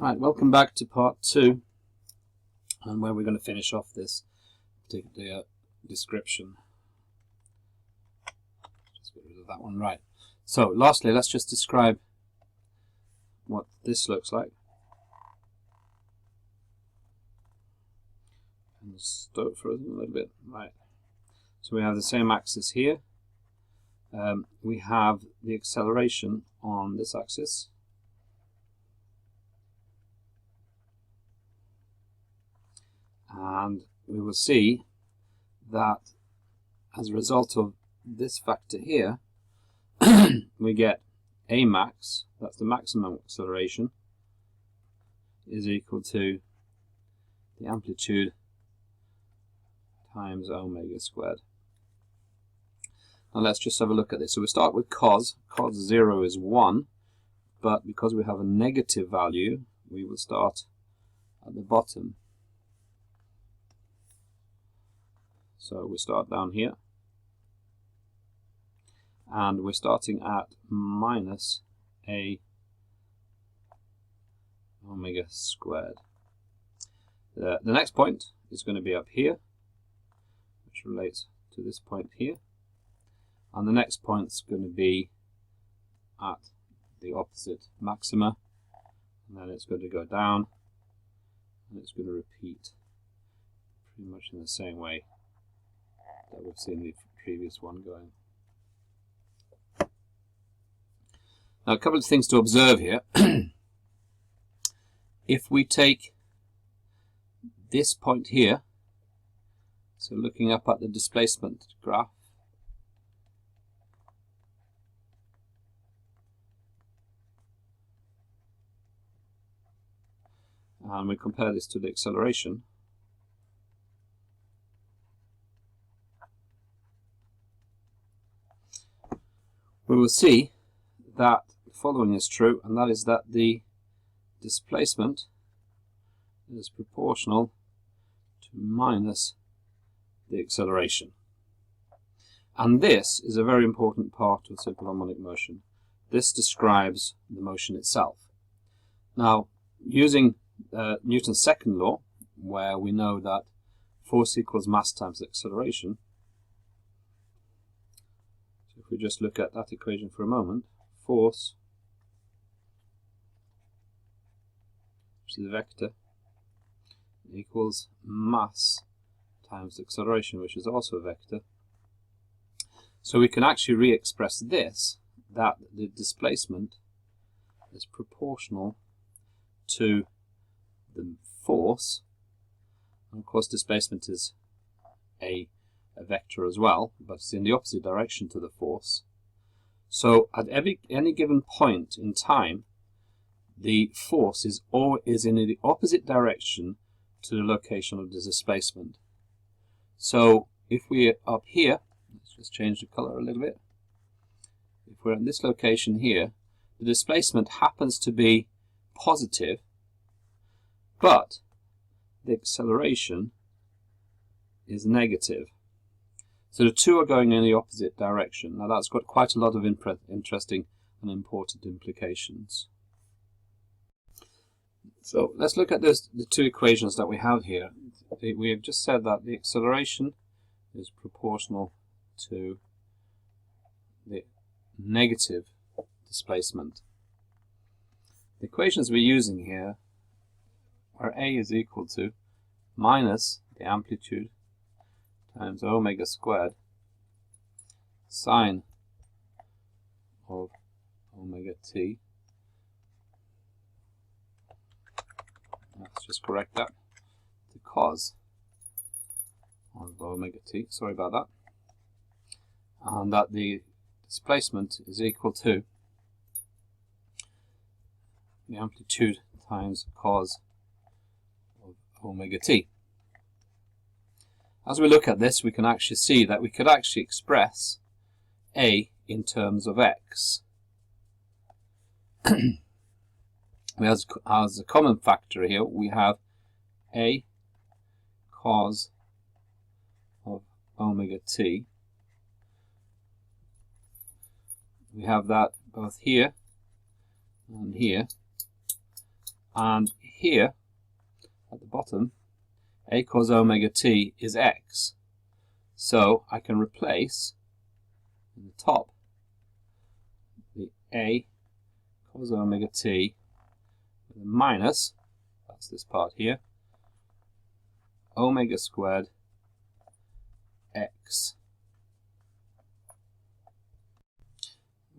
Right, welcome back to part 2, and where we're going to finish off this particular description. Just get rid of that one. Right. So, lastly, let's just describe what this looks like. And stow it for a little bit. Right. So we have the same axis here. We have the acceleration on this axis. And we will see that as a result of this factor here, we get A max, that's the maximum acceleration, is equal to the amplitude times omega squared. Now let's just have a look at this. So we start with cos. Cos 0 is 1, but because we have a negative value, we will start at the bottom. So we start down here, and we're starting at minus A omega squared. The next point is going to be up here, which relates to this point here, and the next point is going to be at the opposite maxima, and then it's going to go down, and it's going to repeat pretty much in the same way that we've seen the previous one going. Now, a couple of things to observe here. If we take this point here, so looking up at the displacement graph, and we compare this to the acceleration, we will see that the following is true, and that is that the displacement is proportional to minus the acceleration. And this is a very important part of simple harmonic motion. This describes the motion itself. Now, using Newton's second law, where we know that force equals mass times acceleration, if we just look at that equation for a moment, force, which is a vector, equals mass times acceleration, which is also a vector. So we can actually re-express this, that the displacement is proportional to the force, and of course displacement is a vector as well, but it's in the opposite direction to the force. So at any given point in time, the force is in the opposite direction to the location of the displacement. So if we're up here, let's just change the color a little bit. If we're in this location here, the displacement happens to be positive, but the acceleration is negative. So the two are going in the opposite direction. Now that's got quite a lot of interesting and important implications. So let's look at the two equations that we have here. We have just said that the acceleration is proportional to the negative displacement. The equations we're using here are A is equal to minus the amplitude times omega squared sine of omega t. Let's just correct that to cos of omega t. Sorry about that. And that the displacement is equal to the amplitude times cos of omega t. As we look at this, we can actually see that we could actually express A in terms of x. As a common factor here, we have A cos of omega t. We have that both here and here. And here at the bottom, a cos omega t is x. So I can replace in the top the a cos omega t with a minus, that's this part here, omega squared x.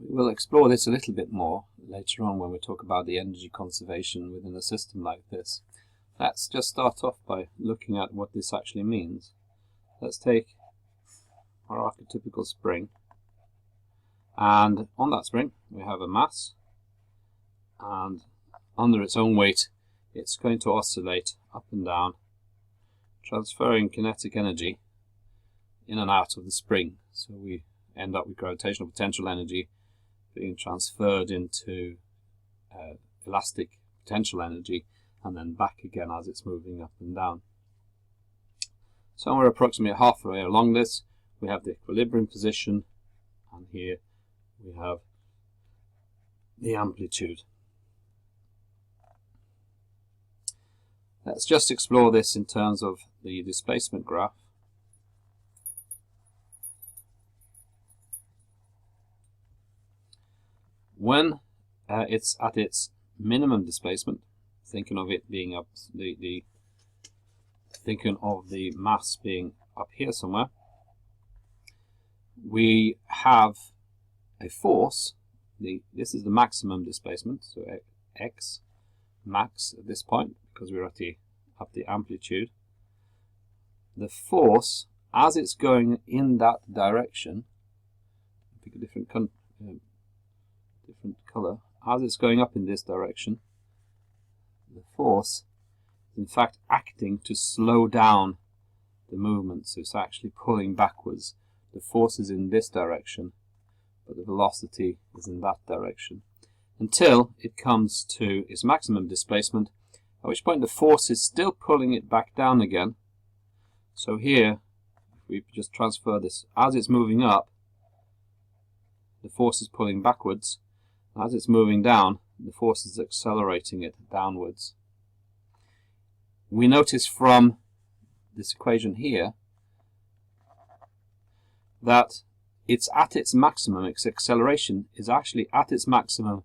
We'll explore this a little bit more later on when we talk about the energy conservation within a system like this. Let's just start off by looking at what this actually means. Let's take our archetypical spring, and on that spring we have a mass, and under its own weight it's going to oscillate up and down, transferring kinetic energy in and out of the spring. So we end up with gravitational potential energy being transferred into elastic potential energy and then back again as it's moving up and down. Somewhere approximately halfway along this we have the equilibrium position, and here we have the amplitude. Let's just explore this in terms of the displacement graph. When it's at its minimum displacement, thinking of it being up, thinking of the mass being up here somewhere, we have a force. This is the maximum displacement, so x max at this point, because we're at the amplitude. The force, as it's going in that direction, pick a different color, as it's going up in this direction, the force is in fact acting to slow down the movement, so it's actually pulling backwards. The force is in this direction, but the velocity is in that direction, until it comes to its maximum displacement, at which point the force is still pulling it back down again. So here, if we just transfer this, as it's moving up, the force is pulling backwards. As it's moving down, the force is accelerating it downwards. We notice from this equation here that it's at its maximum. Its acceleration is actually at its maximum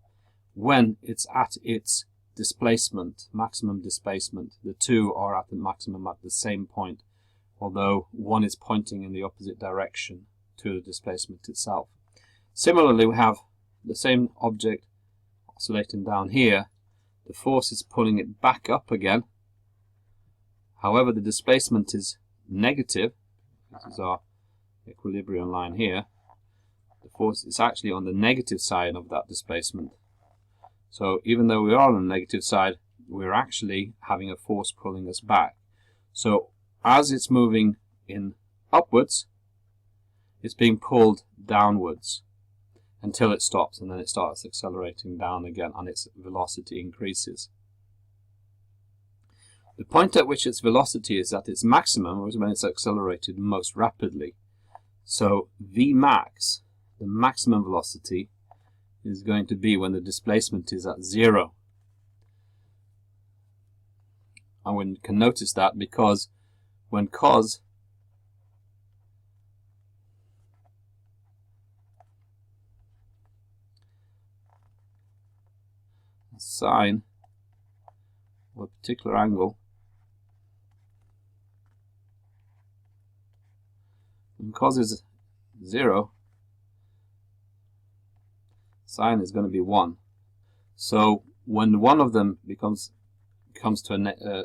when it's at its displacement, maximum displacement. The two are at the maximum at the same point, although one is pointing in the opposite direction to the displacement itself. Similarly, we have the same object oscillating down here. The force is pulling it back up again. However, the displacement is negative. This is our equilibrium line here. The force is actually on the negative side of that displacement. So even though we are on the negative side, we're actually having a force pulling us back. So as it's moving in upwards, it's being pulled downwards until it stops, and then it starts accelerating down again and its velocity increases. The point at which its velocity is at its maximum is when it's accelerated most rapidly. So Vmax, the maximum velocity, is going to be when the displacement is at 0. And we can notice that because when cos sine of a particular angle, when cos is 0, sine is going to be 1. So when one of them comes to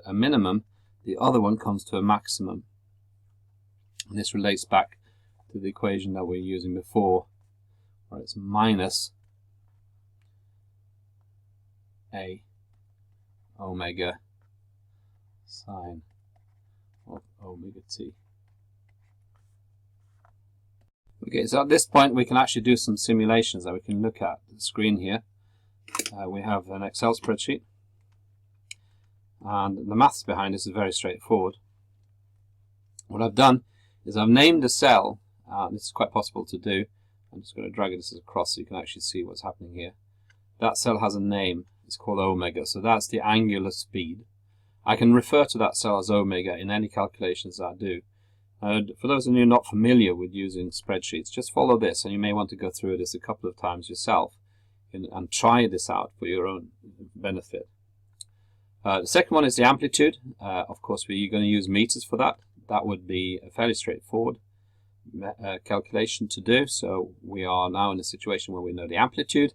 a minimum, the other one comes to a maximum. And this relates back to the equation that we were using before, where it's minus a omega sine of omega t. Okay, so at this point we can actually do some simulations that we can look at the screen here. We have an Excel spreadsheet, and the maths behind this is very straightforward. What I've done is I've named a cell. This is quite possible to do. I'm just going to drag this across so you can actually see what's happening here. That cell has a name. is called omega. So that's the angular speed. I can refer to that cell as omega in any calculations I do. For those of you not familiar with using spreadsheets, just follow this, and you may want to go through this a couple of times yourself and try this out for your own benefit. The second one is the amplitude. Of course, we're going to use meters for that. That would be a fairly straightforward calculation to do. So we are now in a situation where we know the amplitude,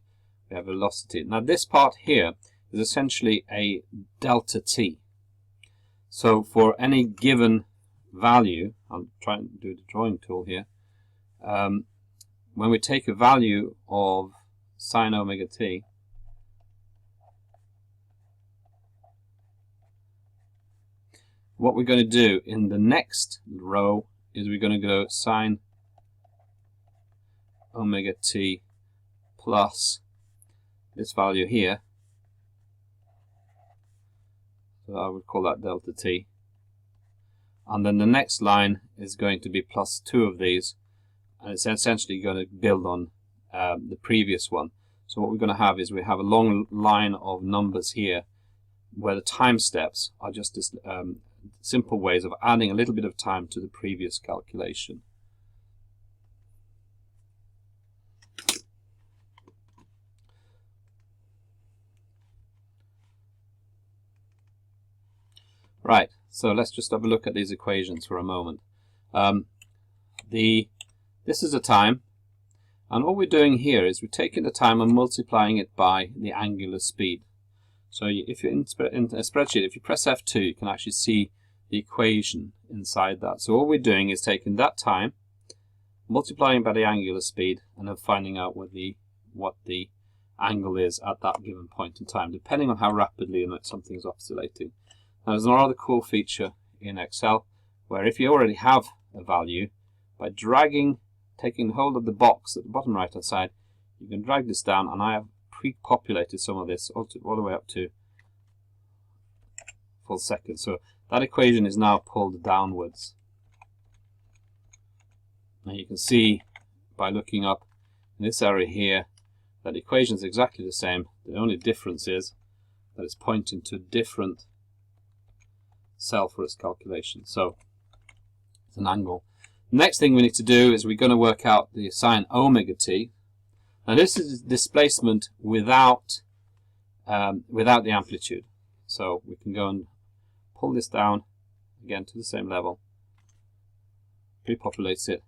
we have velocity. Now this part here is essentially a delta t. So for any given value, I'm trying to do the drawing tool here, when we take a value of sine omega t, what we're going to do in the next row is we're going to go sine omega t plus this value here. So I would call that delta t. And then the next line is going to be plus 2 of these, and it's essentially going to build on the previous one. So what we're going to have is we have a long line of numbers here where the time steps are just this, simple ways of adding a little bit of time to the previous calculation. Right, so let's just have a look at these equations for a moment. This is a time, and all we're doing here is we're taking the time and multiplying it by the angular speed. So if you're in a spreadsheet, if you press F2, you can actually see the equation inside that. So all we're doing is taking that time, multiplying by the angular speed, and then finding out what the angle is at that given point in time, depending on how rapidly something's oscillating. Now, there's another cool feature in Excel where if you already have a value, by taking hold of the box at the bottom right hand side, you can drag this down, and I have pre-populated some of this all the way up to full second. So that equation is now pulled downwards. Now you can see by looking up in this area here that the equation is exactly the same. The only difference is that it's pointing to a different cell for its calculation. So it's an angle. The next thing we need to do is we're going to work out the sine omega t. Now this is displacement without the amplitude. So we can go and pull this down again to the same level, repopulates it,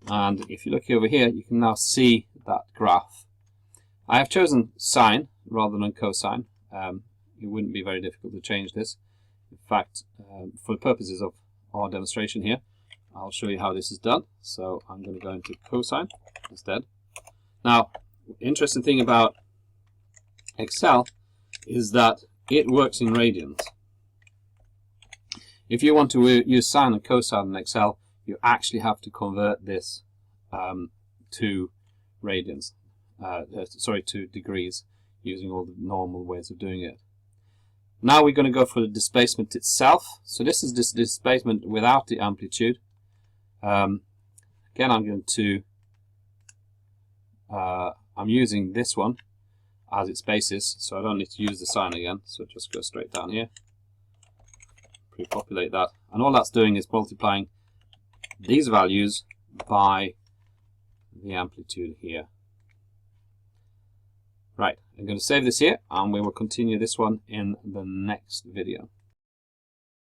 and if you look over here, you can now see that graph. I have chosen sine rather than cosine. It wouldn't be very difficult to change this. In fact, for the purposes of our demonstration here, I'll show you how this is done. So I'm going to go into cosine instead. Now, interesting thing about Excel is that it works in radians. If you want to use sine and cosine in Excel, you actually have to convert this to radians, to degrees, using all the normal ways of doing it. Now we're going to go for the displacement itself. So this is this displacement without the amplitude. Again, I'm going to I'm using this one as its basis, so I don't need to use the sine again. So just go straight down here, pre-populate that, and all that's doing is multiplying these values by the amplitude here. Right, I'm going to save this here, and we will continue this one in the next video.